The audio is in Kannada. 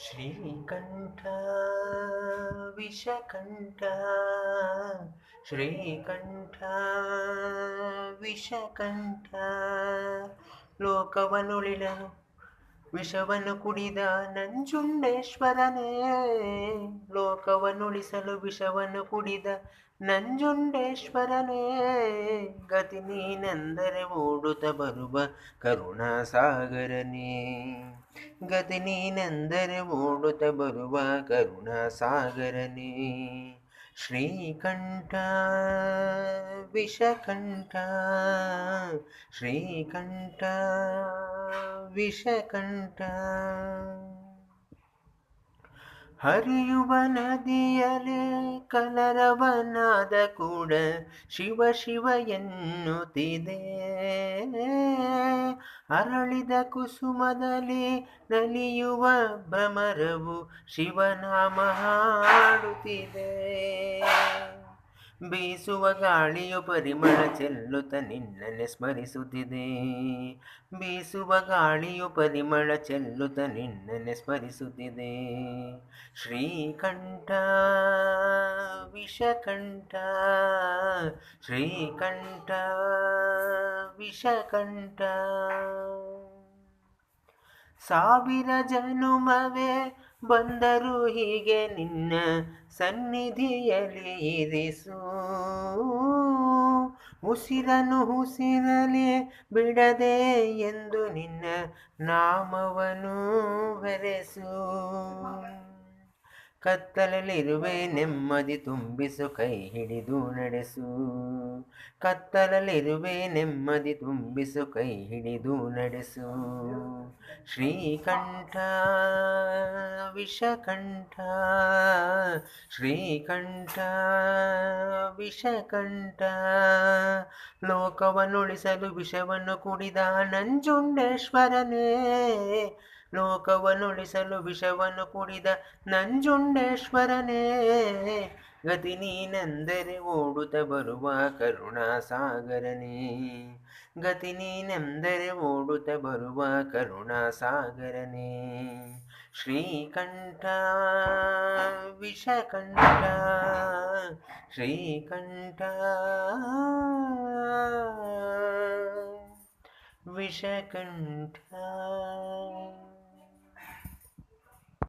ಶ್ರೀಕಂಠ ವಿಷಕಂಠ ಶ್ರೀಕಂಠ ವಿಷಕಂಠ ಲೋಕವನುಳಿದನು ವಿಷವನ್ನು ಕುಡಿದ ನಂಜುಂಡೇಶ್ವರನೇ ಲೋಕವನ್ನುಳಿಸಲು ವಿಷವನ್ನು ಕುಡಿದ ನಂಜುಂಡೇಶ್ವರನೇ ಗತಿ ನೀನೆಂದರೆ ಓಡುತ್ತ ಬರುವ ಕರುಣಾಸಾಗರನೇ ಗತಿ ನೀನೆಂದರೆ ಓಡುತ್ತ ಬರುವ ಕರುಣಾಸಾಗರನೇ ಶ್ರೀಕಂಠ ವಿಷಕಂಠ ಶ್ರೀಕಂಠ ವಿಷಕಂಠ ಹರಿಯುವ ನದಿಯಲೇ ಕಲರವನಾದ ಕೂಡ ಶಿವ ಶಿವ ಎನ್ನುತ್ತಿದೆ ಅರಳಿದ ಕುಸುಮದಲ್ಲಿ ನಲಿಯುವ ಭ್ರಮರವು ಶಿವನಾಮ ಹಾಡುತ್ತಿದೆ ಬೀಸುವ ಗಾಳಿಯು ಪರಿಮಳ ಚೆಲ್ಲುತ್ತ ನಿನ್ನನೆ ಸ್ಮರಿಸುತ್ತಿದೆ ಬೀಸುವ ಗಾಳಿಯು ಪರಿಮಳ ಚೆಲ್ಲುತ್ತ ನಿನ್ನನೆ ಸ್ಮರಿಸುತ್ತಿದೆ ಶ್ರೀಕಂಠ ವಿಷಕಂಠ ಶ್ರೀಕಂಠ ವಿಷಕಂಠ ಸಾವಿರ ಜನುಮವೇ ಬಂದರು ಹೀಗೆ ನಿನ್ನ ಸನ್ನಿಧಿಯಲ್ಲಿ ಇರಿಸು ಉಸಿರಲಿ ಬಿಡದೆ ಎಂದು ನಿನ್ನ ನಾಮವನ್ನು ಬೆರೆಸು ಕತ್ತಲಲ್ಲಿರುವೆ ನೆಮ್ಮದಿ ತುಂಬಿಸು ಕೈ ಹಿಡಿದು ನಡೆಸು ಕತ್ತಲಲ್ಲಿರುವೆ ನೆಮ್ಮದಿ ತುಂಬಿಸು ಕೈ ಹಿಡಿದು ನಡೆಸು ಶ್ರೀಕಂಠ ವಿಷಕಂಠ ಶ್ರೀಕಂಠ ವಿಷಕಂಠ ಲೋಕವನ್ನುಳಿಸಲು ವಿಷವನ್ನು ಕುಡಿದ ನಂಜುಂಡೇಶ್ವರನೇ ಲೋಕವನ್ನುಳಿಸಲು ವಿಷವನ್ನು ಕುಡಿದ ನಂಜುಂಡೇಶ್ವರನೇ ಗತಿ ನೀನೆಂದರೆ ಓಡುತ್ತ ಬರುವ ಕರುಣಾಸಾಗರನೇ ಗತಿ ನೀನೆಂದರೆ ಓಡುತ್ತ ಬರುವ ಕರುಣಾಸಾಗರನೇ ಶ್ರೀಕಂಠ ವಿಷಕಂಠ ಶ್ರೀಕಂಠ ವಿಷಕಂಠ